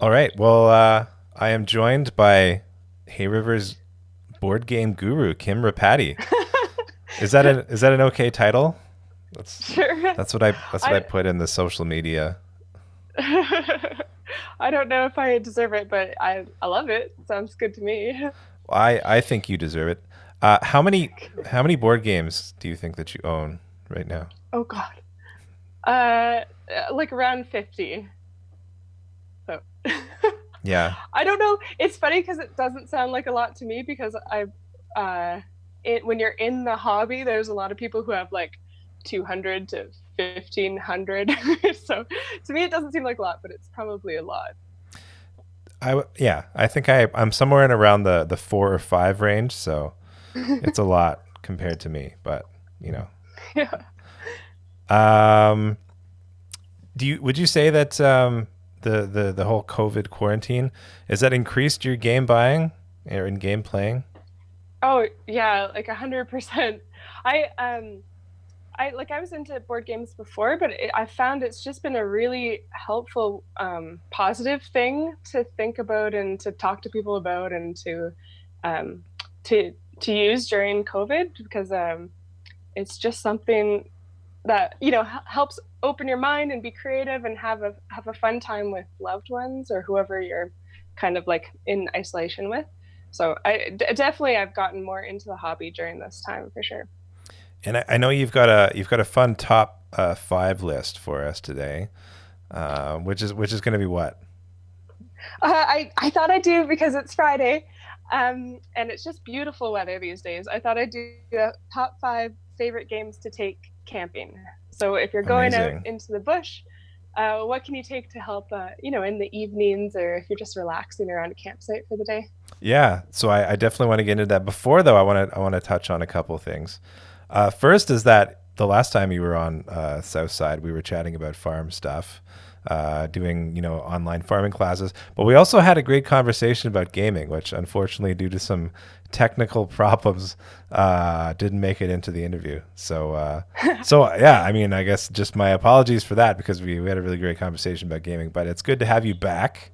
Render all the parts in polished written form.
All right. Well, I am joined by Hay River's board game guru, Kim Rapati. Is that an okay title? That's Sure. that's what I I put in the social media. I don't know if I deserve it, but I love it. Sounds good to me. I think you deserve it. How many board games do you think that you own right now? Oh God. Uh, like around 50. So Yeah, I don't know. It's funny because it doesn't sound like a lot to me because when you're in the hobby, there's a lot of people who have like 200 to 1500. So to me, it doesn't seem like a lot, but it's probably a lot. yeah. I think I'm somewhere in around the 4 or 5 range, so it's a lot compared to me. But you know, Yeah. um, would you say that the whole COVID quarantine has that increased your game buying or in game playing? Oh yeah, like 100%. I um I was into board games before, but I found it's just been a really helpful, positive thing to think about and to talk to people about and um, to use during COVID because it's just something that helps open your mind and be creative and have a fun time with loved ones or whoever you're kind of like in isolation with. So definitely I've gotten more into the hobby during this time for sure. And I know you've got a fun top five list for us today, which is going to be what? I thought I'd do because it's Friday, and it's just beautiful weather these days. I thought I'd do the top five favorite games to take camping. So if you're going out Amazing. into the bush, what can you take to help, in the evenings or if you're just relaxing around a campsite for the day? Yeah, so I definitely want to get into that. Before though, I want to touch on a couple of things. First is that the last time you were on Southside, we were chatting about farm stuff, doing online farming classes, but we also had a great conversation about gaming, which unfortunately, due to some technical problems, didn't make it into the interview. So yeah, I mean, I guess just my apologies for that because we had a really great conversation about gaming, but it's good to have you back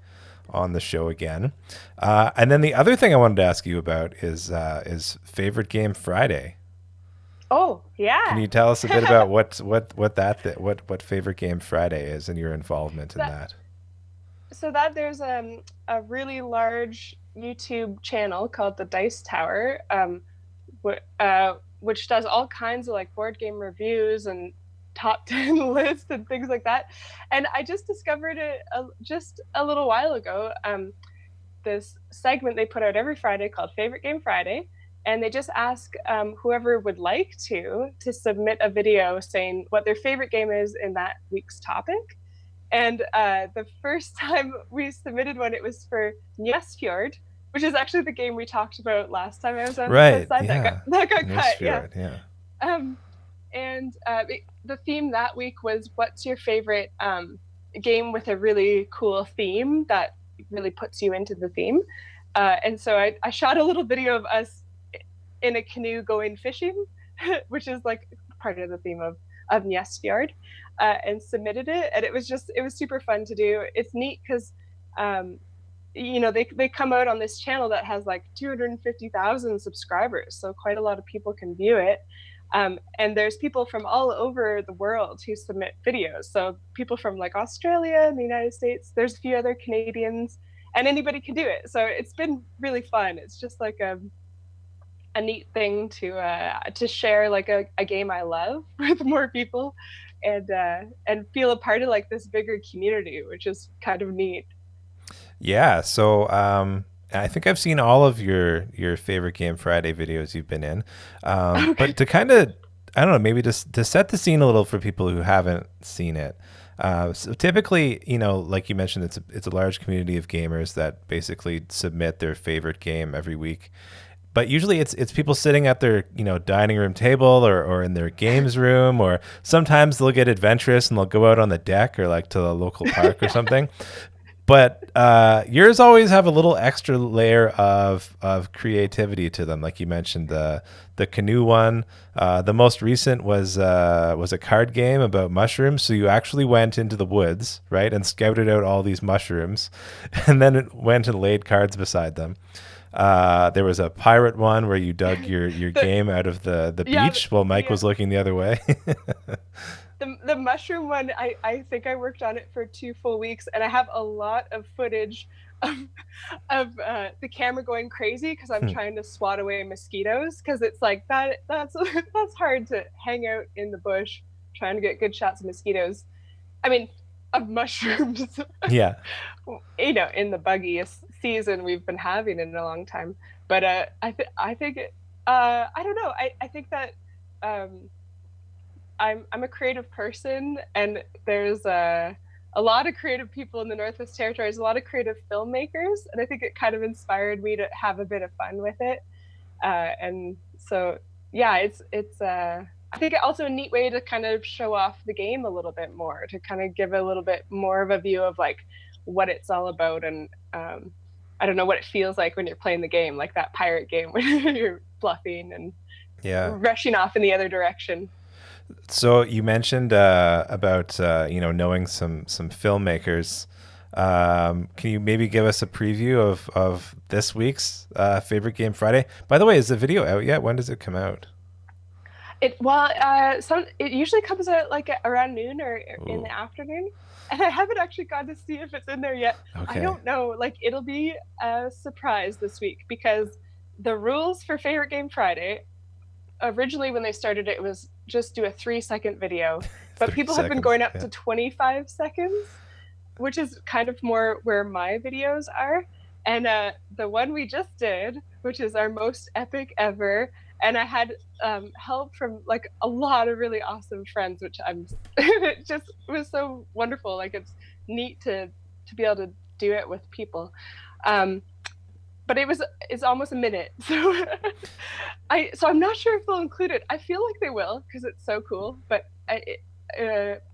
on the show again. And then the other thing I wanted to ask you about is favorite game Friday. Oh, Can yeah. you tell us a bit about what favorite game Friday is and your involvement in That that? so that there's a really large YouTube channel called the Dice Tower, which does all kinds of like board game reviews and top 10 lists and things like that. And I just discovered it just a little while ago. This segment they put out every Friday called Favorite Game Friday. And they just ask whoever would like to submit a video saying what their favorite game is in that week's topic. And the first time we submitted one, it was for Njesfjord, which is actually the game we talked about last time I was on Right. Southside. That got Yeah. that got cut. Yeah. Newsfjord. Yeah. Um, and the theme that week was what's your favorite game with a really cool theme that really puts you into the theme. And so I shot a little video of us in a canoe going fishing, which is like part of the theme of Njesfjord, and submitted it. And it was super fun to do. It's neat because they come out on this channel that has like 250,000 subscribers, so quite a lot of people can view it. And there's people from all over the world who submit videos. So people from like Australia and the United States. There's a few other Canadians, and anybody can do it. So it's been really fun. It's just like a neat thing to share like a game I love with more people, and feel a part of like this bigger community, which is kind of neat. Yeah. So I think I've seen all of your favorite game Friday videos you've been in. Okay. But to kind of I don't know, maybe just to set the scene a little for people who haven't seen it. So typically, like you mentioned, it's a large community of gamers that basically submit their favorite game every week. But usually it's people sitting at their dining room table or in their games room, or sometimes they'll get adventurous and they'll go out on the deck or like to the local park or Yeah. something. But yours always have a little extra layer of creativity to them, like you mentioned the canoe one. The most recent was a card game about mushrooms. So you actually went into the woods, right, and scouted out all these mushrooms, and then it went and laid cards beside them. There was a pirate one where you dug your game out of the beach while Mike was looking the other way. The mushroom one, I think I worked on it for 2 full weeks, and I have a lot of footage of the camera going crazy because I'm trying to swat away mosquitoes, because it's like that's hard to hang out in the bush trying to get good shots of mosquitoes. I mean, of mushrooms. Yeah. In the buggiest season we've been having in a long time. But I think I don't know. I think that I'm a creative person, and there's a lot of creative people in the Northwest Territories, a lot of creative filmmakers, and I think it kind of inspired me to have a bit of fun with it. And so, yeah, it's I think also a neat way to kind of show off the game a little bit more, to kind of give a little bit more of a view of like what it's all about. And I don't know what it feels like when you're playing the game, like that pirate game when you're bluffing and rushing off in the other direction. So you mentioned about knowing some filmmakers. Can you maybe give us a preview of this week's Favorite Game Friday? By the way, is the video out yet? When does it come out? It usually comes out like around noon or in the afternoon, and I haven't actually got to see if it's in there yet. Okay. I don't know. Like, it'll be a surprise this week, because the rules for Favorite Game Friday, originally when they started it was just do a 3-second video, but people have been going up to 25 seconds, which is kind of more where my videos are. And the one we just did, which is our most epic ever, and I had help from like a lot of really awesome friends, which it just was so wonderful. Like, it's neat to be able to do it with people. But it's almost a minute, so I'm not sure if they'll include it. I feel like they will, because it's so cool. But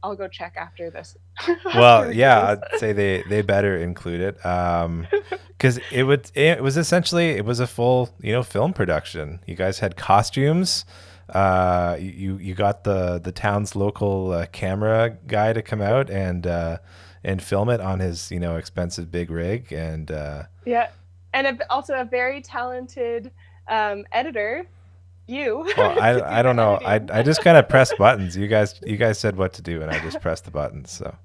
I'll go check after this. Well, yeah, I'd say they better include it, because it was a full film production. You guys had costumes. You got the town's local camera guy to come out and film it on his expensive big rig, and yeah. And also a very talented editor, you. Well, I don't know. I just kind of pressed buttons. You guys said what to do, and I just pressed the buttons. So,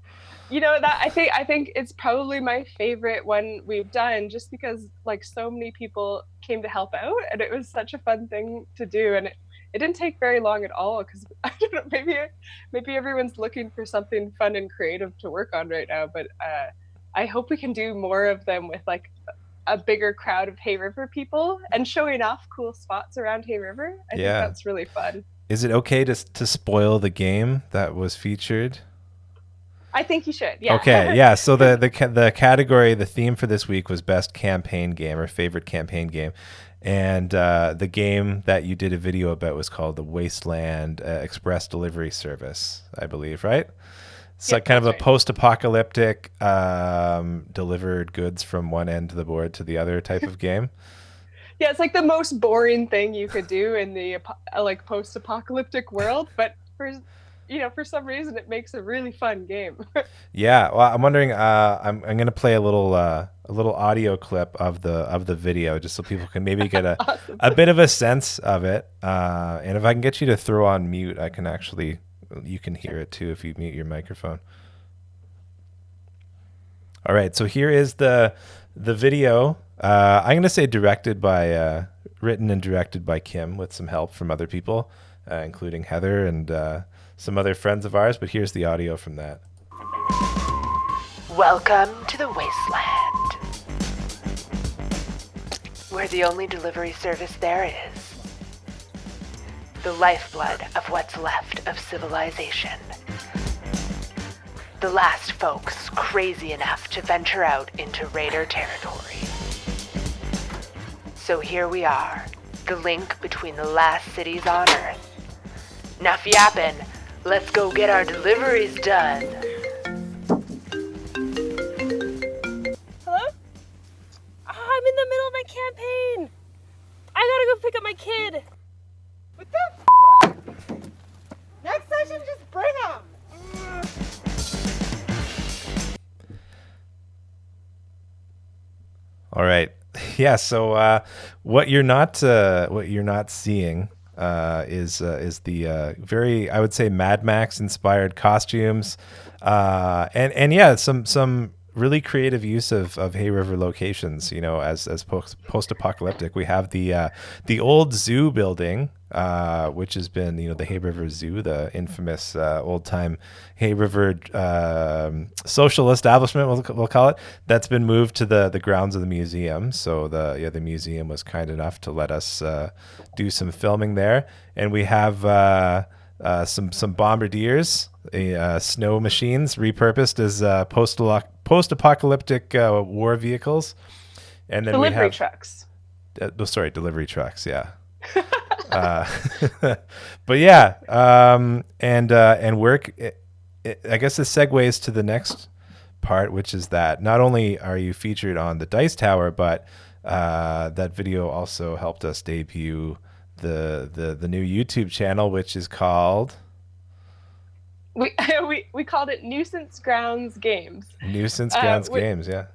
that I think it's probably my favorite one we've done, just because like so many people came to help out, and it was such a fun thing to do, and it didn't take very long at all, because I don't know, maybe everyone's looking for something fun and creative to work on right now, but I hope we can do more of them with like a bigger crowd of Hay River people and showing off cool spots around Hay River. I think that's really fun. Is it okay to spoil the game that was featured? I think you should. Yeah. Okay. Yeah. So the category, the theme for this week was best campaign game or favorite campaign game, and the game that you did a video about was called the Wasteland Express Delivery Service, I believe, right? It's like kind of a post-apocalyptic delivered goods from one end of the board to the other type of game. Yeah, it's like the most boring thing you could do in the like post-apocalyptic world, but for some reason it makes a really fun game. Yeah, well, I'm wondering. I'm going to play a little audio clip of the video, just so people can maybe get awesome. a bit of a sense of it. And if I can get you to throw on mute, I can actually. You can hear it too if you mute your microphone. All right, so here is the video. I'm going to say written and directed by Kim with some help from other people, including Heather and some other friends of ours. But here's the audio from that. Welcome to the Wasteland, where the only delivery service there is. The lifeblood of what's left of civilization. The last folks crazy enough to venture out into Raider territory. So here we are, the link between the last cities on Earth. Enough yapping, let's go get our deliveries done. All right. Yeah. So what you're not seeing is the very, I would say, Mad Max inspired costumes, and yeah, some really creative use of Hay River locations. You know, as post apocalyptic, we have the old zoo building, which has been, you know, the Hay River Zoo, the infamous old time Hay River social establishment, we'll call it. That's been moved to the grounds of the museum. So the museum was kind enough to let us do some filming there, and we have some bombardiers, snow machines repurposed as post-apocalyptic war vehicles, and then Delivery we have trucks. delivery trucks. Yeah. uh, but yeah, and work. I guess this segues to the next part, which is that not only are you featured on the Dice Tower, but that video also helped us debut the new YouTube channel, which is called We called it Nuisance Grounds Games. Nuisance Grounds Games. Yeah.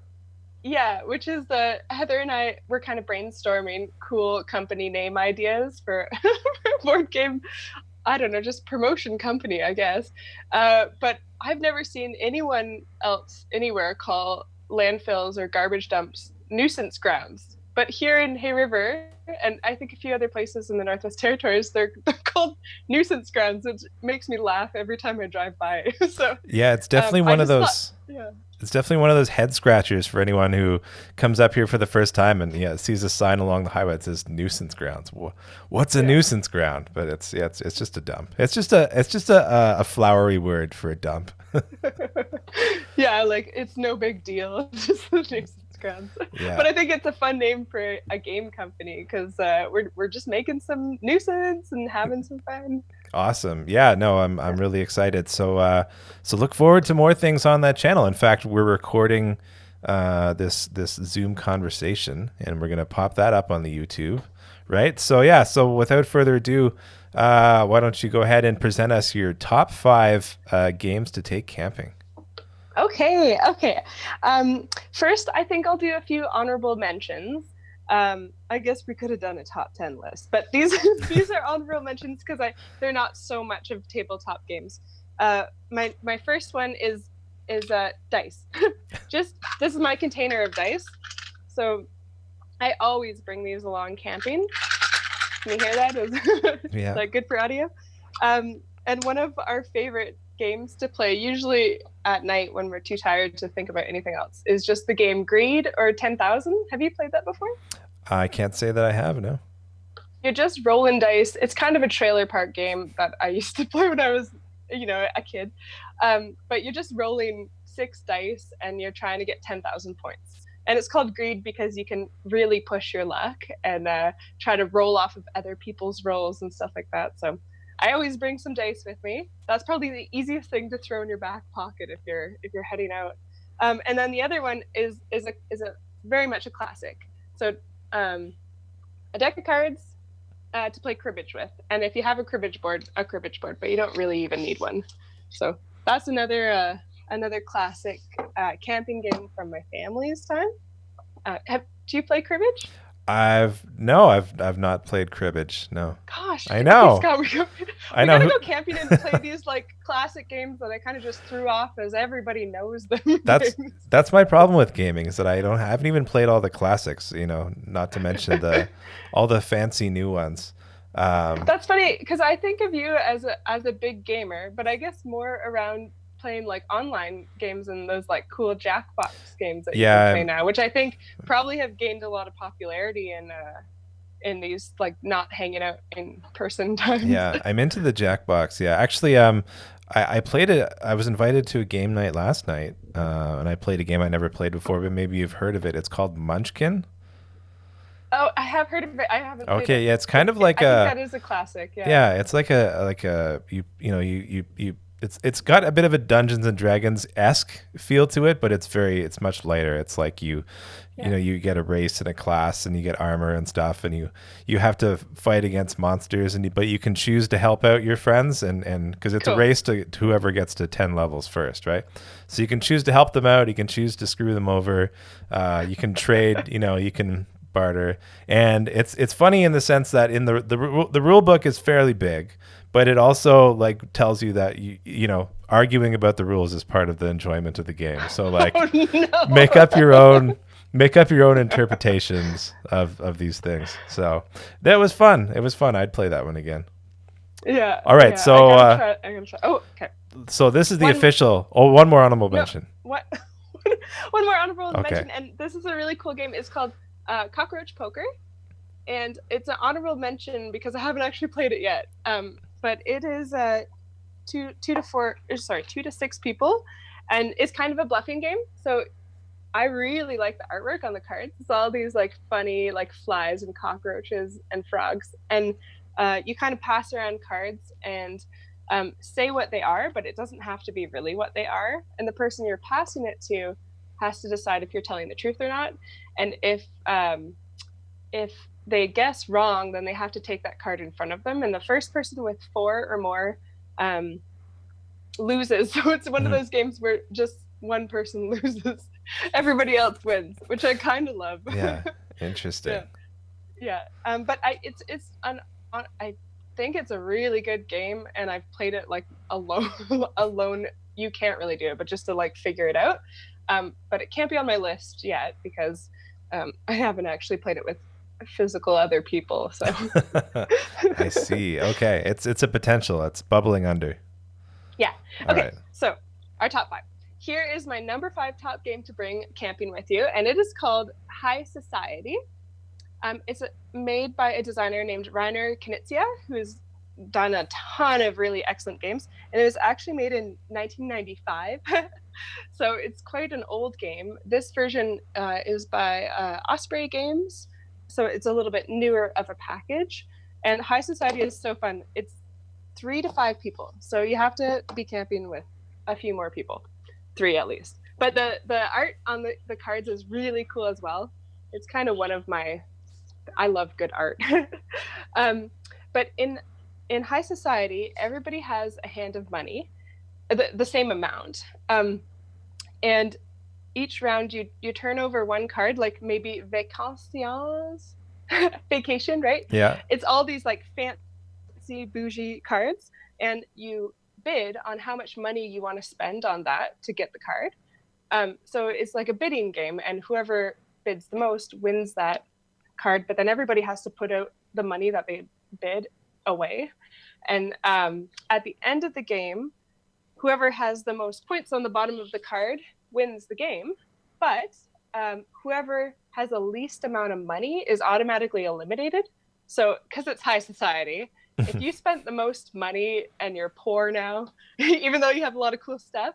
Yeah, which is Heather and I were kind of brainstorming cool company name ideas for a board game. I don't know, just promotion company, I guess. But I've never seen anyone else anywhere call landfills or garbage dumps nuisance grounds. But here in Hay River, and I think a few other places in the Northwest Territories, they're called nuisance grounds, which makes me laugh every time I drive by. So yeah, it's definitely one of those. Yeah. It's definitely one of those head scratchers for anyone who comes up here for the first time and sees a sign along the highway that says nuisance grounds. What's a nuisance ground? But it's just a dump. It's just a flowery word for a dump. Yeah, like it's no big deal. It's just the nuisance grounds. Yeah. But I think it's a fun name for a game company because we're just making some nuisance and having some fun. Awesome. Yeah, no, I'm really excited. So look forward to more things on that channel. In fact, we're recording this Zoom conversation, and we're gonna pop that up on the YouTube, right? So yeah. So without further ado, why don't you go ahead and present us your top 5 games to take camping? Okay. First, I think I'll do a few honorable mentions. I guess we could have done a top 10 list, but these are honorable mentions because they're not so much of tabletop games. My first one is dice. Just this is my container of dice, so I always bring these along camping. Can you hear that? Is that good for audio? And one of our favorite games to play, usually at night when we're too tired to think about anything else, is just the game Greed or 10,000. Have you played that before? I can't say that I have, no. You're just rolling dice. It's kind of a trailer park game that I used to play when I was, a kid. But you're just rolling 6 dice and you're trying to get 10,000 points. And it's called Greed because you can really push your luck and try to roll off of other people's rolls and stuff like that. So I always bring some dice with me. That's probably the easiest thing to throw in your back pocket if you're heading out. And then the other one is a very much a classic. So a deck of cards to play cribbage with, and if you have a cribbage board, but you don't really even need one. So that's another classic camping game from my family's time. Do you play cribbage? I've not played cribbage. No. Gosh, I know. Scott, we gotta go camping and play these like classic games that I kind of just threw off as everybody knows them. That's my problem with gaming is that I haven't even played all the classics. Not to mention all the fancy new ones. That's funny because I think of you as a big gamer, but I guess more around playing like online games and those like cool Jackbox games that you can play now, which I think probably have gained a lot of popularity in these like not hanging out in person times. Yeah, I'm into the Jackbox. Yeah, actually, I played it. I was invited to a game night last night, and I played a game I never played before, but maybe you've heard of it. It's called Munchkin. Oh, I have heard of it. I haven't. Okay, played yeah, it's kind of like I think that is a classic. Yeah. Yeah, it's like a you it's got a bit of a Dungeons and Dragons esque feel to it, but it's much lighter. It's like you know, you get a race in a class and you get armor and stuff, and you have to fight against monsters, but you can choose to help out your friends, and because it's a race to whoever gets to 10 levels first, right? So you can choose to help them out, you can choose to screw them over, you can trade, you know, you can barter, and it's funny in the sense that in the rule book is fairly big, but it also like tells you that you know, arguing about the rules is part of the enjoyment of the game. So like, make up your own interpretations of these things. So that was fun. It was fun. I'd play that one again. Yeah. All right. Yeah, So I'm gonna try. Oh, okay. So this is the official. Oh, one more honorable mention. What? One more honorable Okay. mention, and this is a really cool game. It's called Cockroach Poker, and it's an honorable mention because I haven't actually played it yet. But it is 2 to 6 people, and it's kind of a bluffing game. So I really like the artwork on the cards. It's all these like funny like flies and cockroaches and frogs, and you kind of pass around cards and say what they are, but it doesn't have to be really what they are. And the person you're passing it to has to decide if you're telling the truth or not. And if they guess wrong, then they have to take that card in front of them. And the first person with 4 or more loses. So it's one of those games where just one person loses, everybody else wins, which I kind of love. Yeah, interesting. Yeah. But I think it's a really good game, and I've played it like alone. You can't really do it, but just to like figure it out. But it can't be on my list yet because I haven't actually played it with physical other people. So I see. Okay, it's a potential. It's bubbling under. Yeah. All Okay. right. So our top 5. Here is my number 5 top game to bring camping with you, and it is called High Society. It's made by a designer named Rainer Knizia, who's done a ton of really excellent games, and it was actually made in 1995. So it's quite an old game. This version is by Osprey Games, so it's a little bit newer of a package. And High Society is so fun. It's 3 to 5 people, so you have to be camping with a few more people, 3 at least. But the art on the cards is really cool as well. It's kind of one of my, I love good art. But in High Society, everybody has a hand of money, the same amount. And each round you turn over one card, like maybe vacations, vacation, right? Yeah. It's all these like fancy bougie cards, and you bid on how much money you want to spend on that to get the card. So it's like a bidding game, and whoever bids the most wins that card, but then everybody has to put out the money that they bid away. And at the end of the game, whoever has the most points on the bottom of the card wins the game, but whoever has the least amount of money is automatically eliminated. So because it's High Society, if you spent the most money and you're poor now, even though you have a lot of cool stuff,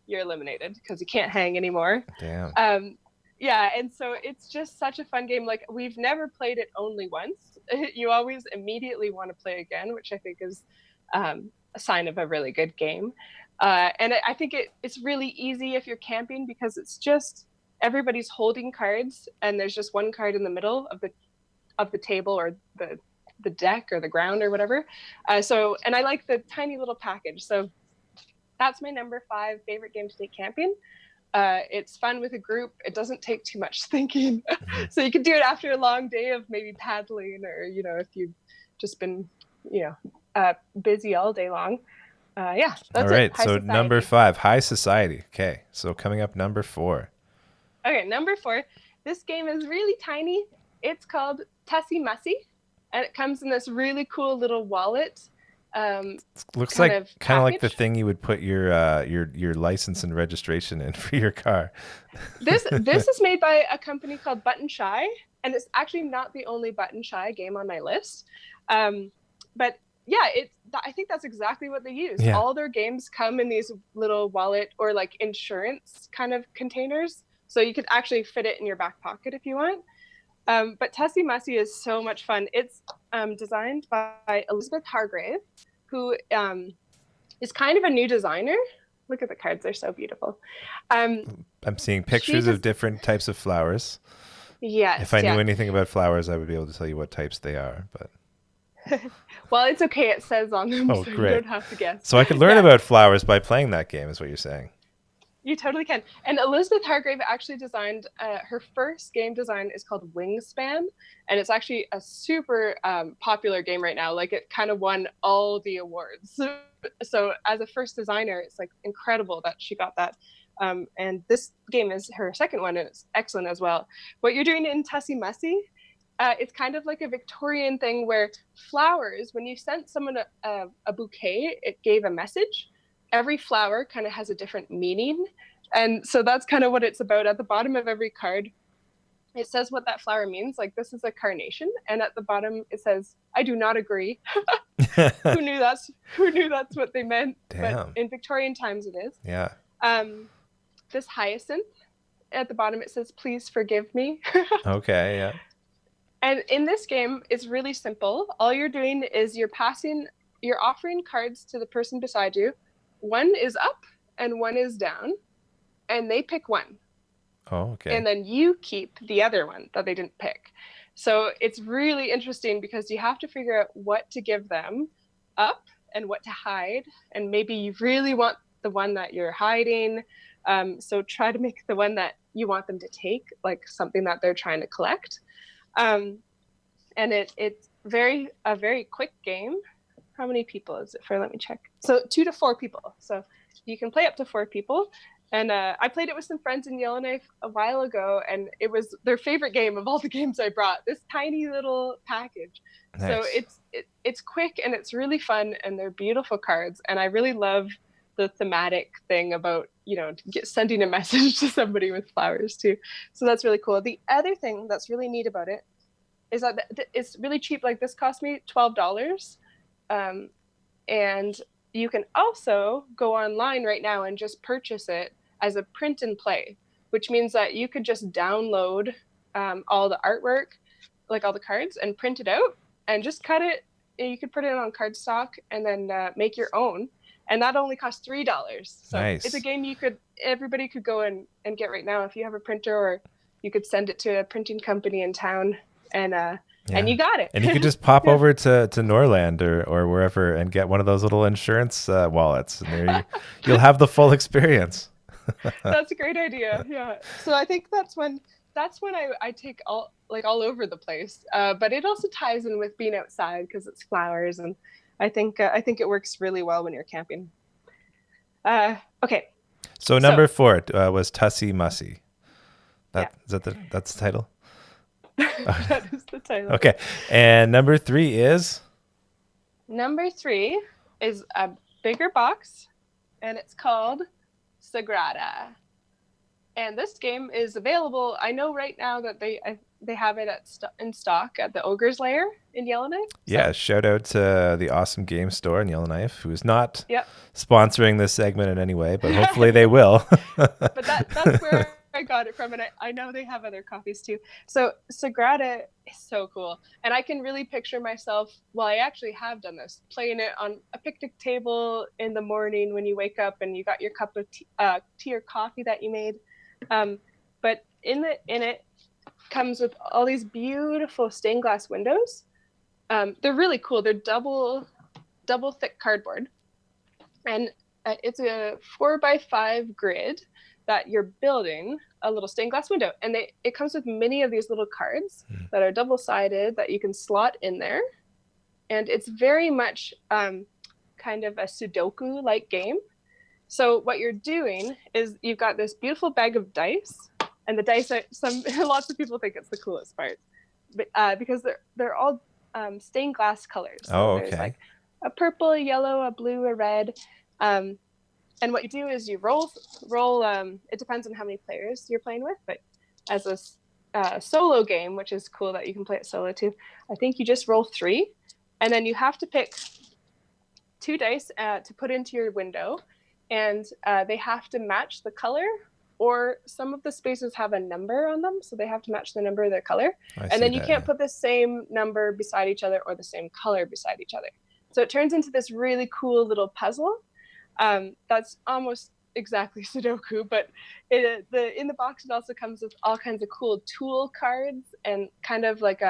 you're eliminated because you can't hang anymore. Damn. Yeah, and so it's just such a fun game. Like, we've never played it only once. You always immediately want to play again, which I think is a sign of a really good game. And I think it's really easy if you're camping because it's just everybody's holding cards, and there's just one card in the middle of the table or the deck or the ground or whatever. And I like the tiny little package. So that's my number 5 favorite game to take camping. It's fun with a group. It doesn't take too much thinking. So you can do it after a long day of maybe paddling, or, you know, if you've just been, you know, busy all day long. Yeah, that's all right. it. High So Society. number 5, High Society. Okay. So coming up, number 4. Okay, number 4. This game is really tiny. It's called Tussie Mussy, and it comes in this really cool little wallet. Looks kind of like the package. thing you would put your license and registration in for your car. This is made by a company called Button Shy, and it's actually not the only Button Shy game on my list. But yeah, I think that's exactly what they use. Yeah. All their games come in these little wallet or like insurance kind of containers, so you could actually fit it in your back pocket if you want. But Tussie Mussy is so much fun. It's designed by Elizabeth Hargrave, who is kind of a new designer. Look at the cards; they're so beautiful. I'm seeing pictures of different types of flowers. Yes. If I knew anything about flowers, I would be able to tell you what types they are. But well, it's okay. It says on them, oh, so great. you don't have to guess. So I could learn about flowers by playing that game, is what you're saying. You totally can. And Elizabeth Hargrave actually designed her first game design is called Wingspan, and it's actually a super popular game right now. Like it kind of won all the awards. So as a first designer, it's like incredible that she got that. And this game is her second one, and it's excellent as well. What you're doing in Tussie Mussy, it's kind of like a Victorian thing where flowers, when you sent someone a bouquet, it gave a message. Every flower kind of has a different meaning. And so that's kind of what it's about. At the bottom of every card, it says what that flower means. Like this is a carnation. And at the bottom, it says, I do not agree. Who knew that's what they meant? Damn. But in Victorian times, it is. Yeah. This hyacinth, at the bottom, it says, please forgive me. Okay, yeah. And in this game, it's really simple. All you're doing is you're offering cards to the person beside you. One is up and one is down, and they pick one. Oh, okay. And then you keep the other one that they didn't pick. So it's really interesting because you have to figure out what to give them up and what to hide. And maybe you really want the one that you're hiding. So try to make the one that you want them to take, like something that they're trying to collect. And it's a very quick game. How many people is it for? Let me check. So 2 to 4 people. So you can play up to 4 people. And I played it with some friends in Yellowknife a while ago, and it was their favorite game of all the games I brought. This tiny little package. Nice. So it's quick and it's really fun, and they're beautiful cards. And I really love the thematic thing about sending a message to somebody with flowers too. So that's really cool. The other thing that's really neat about it is that it's really cheap. Like this cost me $12. And you can also go online right now and just purchase it as a print and play, which means that you could just download all the artwork, like all the cards, and print it out and just cut it. You could put it on cardstock and then make your own. And that only costs $3. So nice. It's a game everybody could go and get right now if you have a printer, or you could send it to a printing company in town and you got it. And you could just pop over to Norland or wherever and get one of those little insurance wallets. And there you'll have the full experience. That's a great idea. Yeah. So I think that's when I take all over the place. But it also ties in with being outside because it's flowers, and I think it works really well when you're camping. Okay. So number 4 was Tussie Mussy. That's the title? That is the title. Okay. And number 3 is? Number 3 is a bigger box, and it's called Sagrada. And this game is available. I know right now that they have it in stock at the Ogre's Lair in Yellowknife. Yeah, shout out to the Awesome Game Store in Yellowknife, who is not Yep. sponsoring this segment in any way, but hopefully they will. But that's where I got it from, and I know they have other copies too. So Sagrada is so cool, and I can really picture myself, well, I actually have done this, playing it on a picnic table in the morning when you wake up and you got your cup of tea or coffee that you made. But in it comes with all these beautiful stained glass windows. They're really cool. They're double thick cardboard, and it's a 4x5 grid that you're building a little stained glass window, and it comes with many of these little cards that are double-sided that you can slot in there, and it's very much kind of a Sudoku-like game. So what you're doing is you've got this beautiful bag of dice, and the dice are lots of people think it's the coolest part, but because they're all stained glass colors. So there's like a purple, a yellow, a blue, a red. And what you do is you roll. It depends on how many players you're playing with, but as a solo game, which is cool that you can play it solo too, I think you just roll 3, and then you have to pick 2 dice to put into your window, and they have to match the color, or some of the spaces have a number on them, so they have to match the number of their color. And then you can't put the same number beside each other or the same color beside each other. So it turns into this really cool little puzzle. That's almost exactly Sudoku, but in the box it also comes with all kinds of cool tool cards and kind of like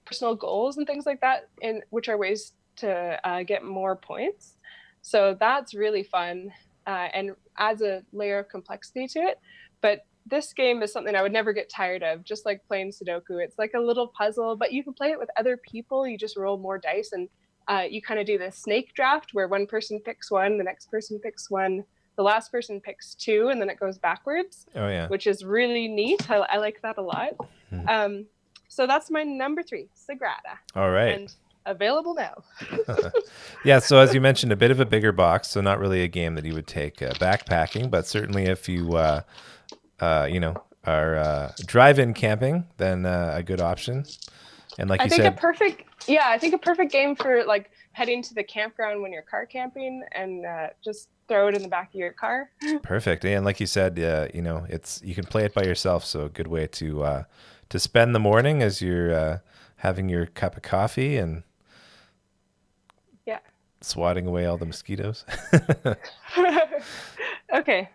personal goals and things like that, in which are ways to get more points. So that's really fun and adds a layer of complexity to it. But this game is something I would never get tired of, just like playing Sudoku. It's like a little puzzle, but you can play it with other people. You just roll more dice and you kind of do the snake draft where one person picks one, the next person picks one, the last person picks two, and then it goes backwards. Oh, yeah. Which is really neat. I like that a lot. So that's my number 3, Sagrada. All right. And available now. Yeah, so as you mentioned, a bit of a bigger box, so not really a game that you would take backpacking, but certainly if you are drive-in camping, then a good option. And like I you think said, I think a perfect game for like heading to the campground when you're car camping and just throw it in the back of your car. perfect. And like you said, it's you can play it by yourself, so a good way to spend the morning as you're having your cup of coffee and swatting away all the mosquitoes. Okay.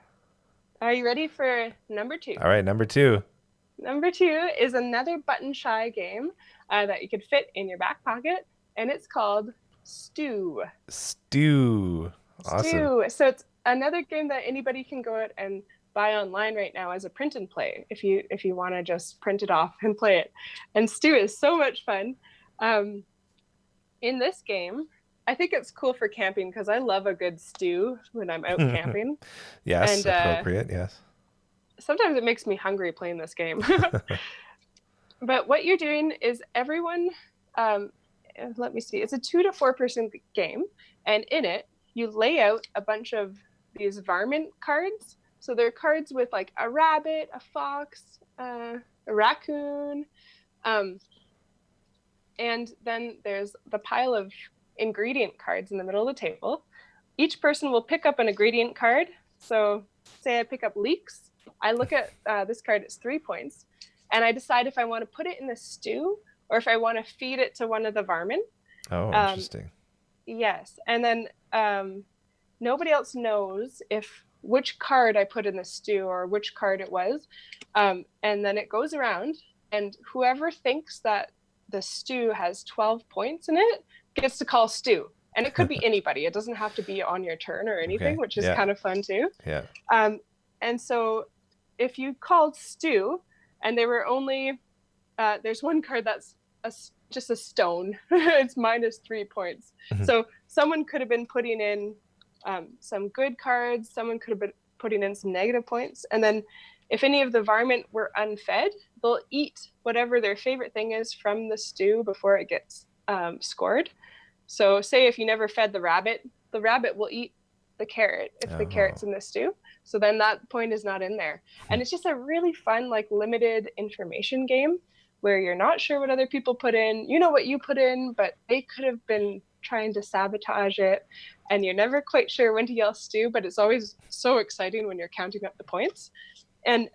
Are you ready for number 2? All right, number 2. Number 2 is another button shy game that you could fit in your back pocket, and it's called Stew. Stew. Awesome. Stew. So it's another game that anybody can go out and buy online right now as a print and play if you want to just print it off and play it. And Stew is so much fun. In this game, I think it's cool for camping because I love a good stew when I'm out camping. Yes, and, appropriate, yes. Sometimes it makes me hungry playing this game. But what you're doing is everyone, let me see, it's a 2 to 4 person game. And in it, you lay out a bunch of these varmint cards. So they're cards with like a rabbit, a fox, a raccoon. And then there's the pile of ingredient cards in the middle of the table. Each person will pick up an ingredient card. So say I pick up leeks. I look at this card, it's 3 points. And I decide if I want to put it in the stew or if I want to feed it to one of the varmint. Oh, interesting. Yes. And then nobody else knows which card I put in the stew or which card it was. And then it goes around, and whoever thinks that the stew has 12 points in it gets to call stew. And it could be anybody. It doesn't have to be on your turn or anything, Okay. which is kind of fun too. Yeah. And so if you called stew and there were only, there's one card that's just a stone. It's -3 points. So someone could have been putting in some good cards. Someone could have been putting in some negative points. And then if any of the varmint were unfed, they'll eat whatever their favorite thing is from the stew before it gets scored. So say if you never fed the rabbit will eat the carrot if the carrot's in the stew. So then that point is not in there. And it's just a really fun, like limited information game where you're not sure what other people put in. You know what you put in, but they could have been trying to sabotage it. And you're never quite sure when to yell stew, but it's always so exciting when you're counting up the points. And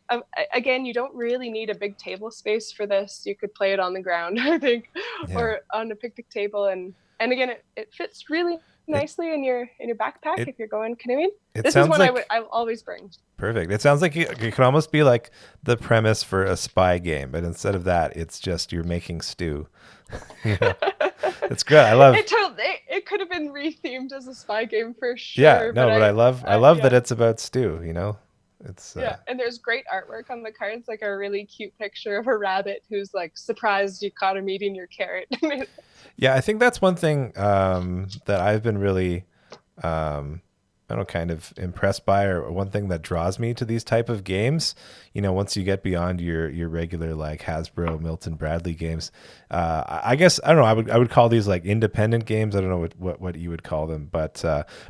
again, you don't really need a big table space for this. You could play it on the ground, I think, or on a picnic table. And again, it fits really nicely in your backpack if you're going canoeing. This is one I'll always bring. Perfect. It sounds like it could almost be like the premise for a spy game, but instead of that, it's just you're making stew. It's good. I love it. Could have been rethemed as a spy game for sure. Yeah, no, but I love that it's about stew. It's and there's great artwork on the cards, like a really cute picture of a rabbit who's like surprised you caught him eating your carrot. Yeah, I think that's one thing that I've been really kind of impressed by, or one thing that draws me to these type of games. Once you get beyond your regular like Hasbro, Milton Bradley games, I guess I don't know. I would call these like independent games. I don't know what you would call them, but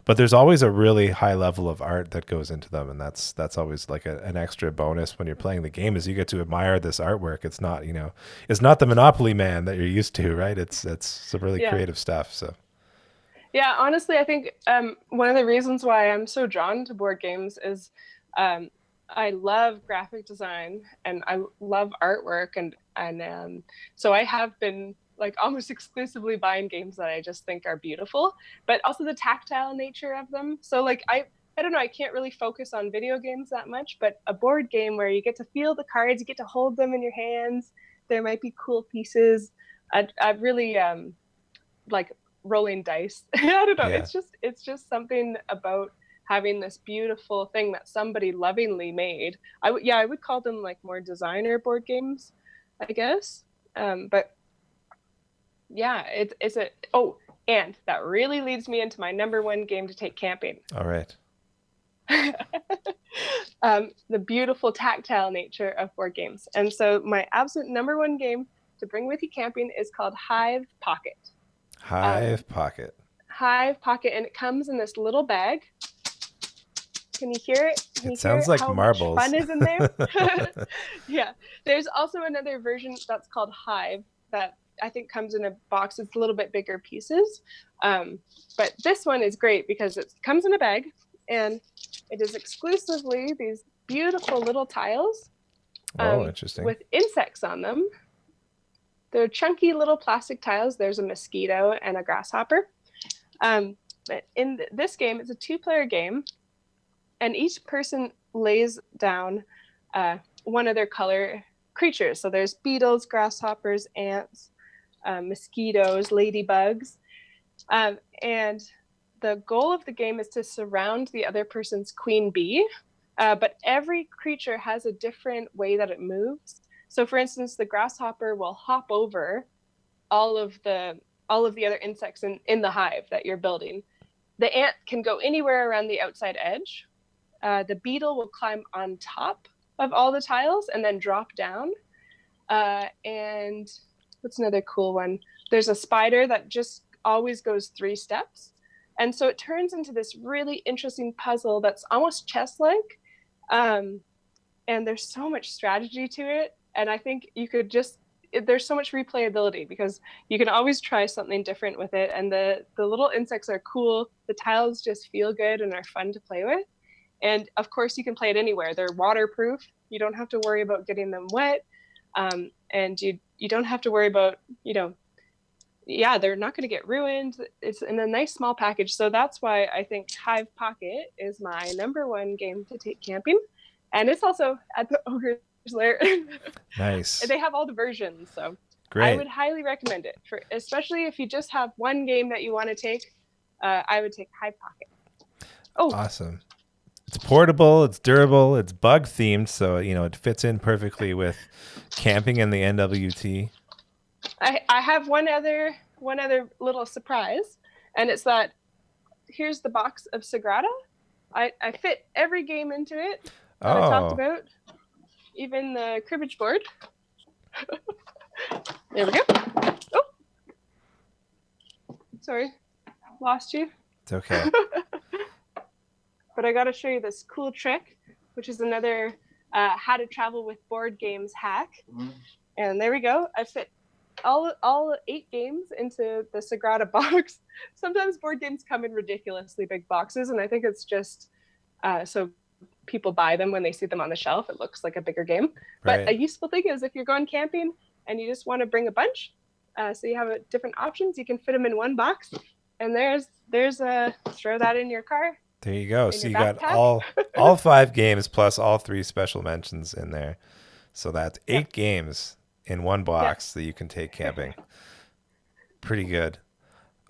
there's always a really high level of art that goes into them, and that's always like an extra bonus when you're playing the game, is you get to admire this artwork. It's not it's not the Monopoly Man that you're used to, right? It's some really creative stuff. So. Yeah, honestly, I think one of the reasons why I'm so drawn to board games is I love graphic design and I love artwork, and so I have been like almost exclusively buying games that I just think are beautiful, but also the tactile nature of them. So like I don't know, I can't really focus on video games that much, but a board game where you get to feel the cards, you get to hold them in your hands, there might be cool pieces. I really like rolling dice. I don't know. Yeah. It's just something about having this beautiful thing that somebody lovingly made. I would call them like more designer board games, I guess. But yeah, it's a and that really leads me into my number one game to take camping. All right. The beautiful tactile nature of board games. And so my absolute number one game to bring with you camping is called Hive Pocket. Hive Pocket. Hive Pocket, and it comes in this little bag. Can you hear it? It sounds like marbles. Much fun is in there. Yeah. There's also another version that's called Hive that I think comes in a box. It's a little bit bigger pieces. But this one is great because it comes in a bag and it is exclusively these beautiful little tiles. Interesting. With insects on them. They're chunky little plastic tiles. There's a mosquito and a grasshopper. But in this game, it's a 2-player game, and each person lays down one of their color creatures. So there's beetles, grasshoppers, ants, mosquitoes, ladybugs. And the goal of the game is to surround the other person's queen bee. But every creature has a different way that it moves. So for instance, the grasshopper will hop over all of the other insects in the hive that you're building. The ant can go anywhere around the outside edge. The beetle will climb on top of all the tiles and then drop down. And what's another cool one? There's a spider that just always goes 3 steps. And so it turns into this really interesting puzzle that's almost chess-like. And there's so much strategy to it. And I think you could there's so much replayability because you can always try something different with it. And the little insects are cool. The tiles just feel good and are fun to play with. And of course you can play it anywhere. They're waterproof. You don't have to worry about getting them wet. And you don't have to worry about, they're not going to get ruined. It's in a nice small package. So that's why I think Hive Pocket is my number one game to take camping. And it's also at the Ogre's Lair. Nice. They have all the versions, so Great. I would highly recommend it, especially if you just have one game that you want to take. I would take Hive Pocket. Oh, awesome! It's portable, it's durable, it's bug themed, so it fits in perfectly with camping in the NWT. I have one other little surprise, and it's that here's the box of Sagrada. I fit every game into it that I talked about. Even the cribbage board. There we go. Oh, sorry, lost you. It's okay. But I got to show you this cool trick, which is another how to travel with board games hack. And there we go. I fit all 8 games into the Sagrada box. Sometimes board games come in ridiculously big boxes, and I think it's just so people buy them when they see them on the shelf. It looks like a bigger game. But a useful thing is if you're going camping and you just want to bring a bunch, so you have different options, you can fit them in one box. And there's throw that in your car. There you go. So you got all 5 games plus all 3 special mentions in there. So that's 8 games in one box that you can take camping. Pretty good.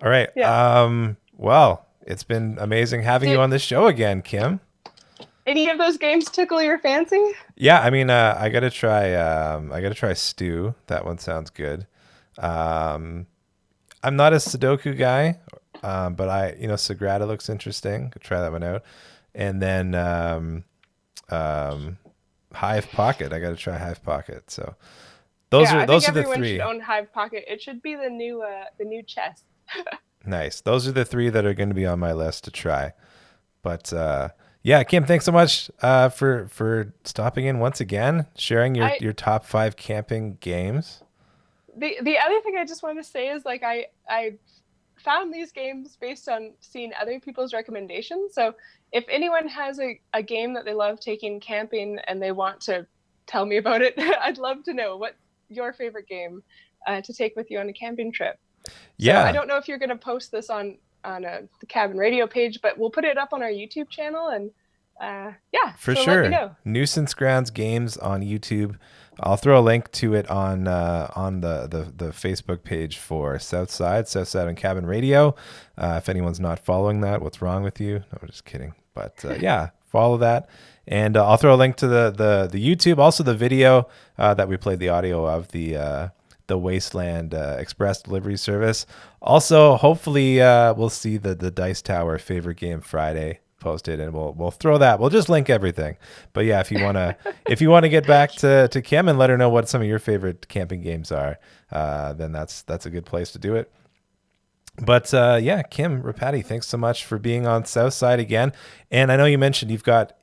All right. Yeah. Well, it's been amazing having you on this show again, Kim. Any of those games tickle your fancy? Yeah, I mean, I gotta try Stew. That one sounds good. I'm not a Sudoku guy, but Sagrada looks interesting. Could try that one out. And then Hive Pocket. I gotta try Hive Pocket. So those are the 3. Everyone should own Hive Pocket. It should be the new chess. Nice. Those are the 3 that are going to be on my list to try. But yeah, Kim, thanks so much for stopping in once again, sharing your top 5 camping games. The other thing I just want to say is like I found these games based on seeing other people's recommendations. So if anyone has a game that they love taking camping and they want to tell me about it, I'd love to know what's your favorite game to take with you on a camping trip. Yeah. So I don't know if you're going to post this on the Cabin Radio page, but we'll put it up on our YouTube channel. And for so sure. Let me know. Nuisance Grounds Games on YouTube. I'll throw a link to it on the Facebook page for Southside on Cabin Radio. If anyone's not following that, what's wrong with you? No, I'm just kidding. But follow that. And I'll throw a link to the YouTube, also the video that we played the audio of the Wasteland Express delivery service. Also, hopefully we'll see the Dice Tower favorite game Friday posted, and we'll throw that. We'll just link everything. But yeah, if you wanna get back to Kim and let her know what some of your favorite camping games are, then that's a good place to do it. But Kim Rapati, thanks so much for being on Southside again. And I know you mentioned you've got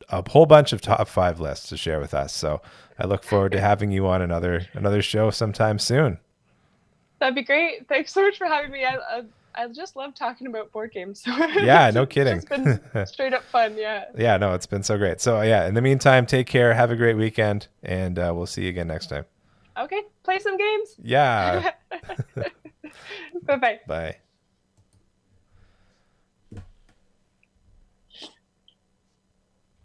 a whole bunch of top 5 lists to share with us. So I look forward to having you on another show sometime soon. That'd be great. Thanks so much for having me. I just love talking about board games. Yeah, no kidding. It's been straight up fun. Yeah. Yeah, no, it's been so great. So in the meantime, take care. Have a great weekend, and we'll see you again next time. Okay. Play some games. Yeah. Bye-bye. Bye.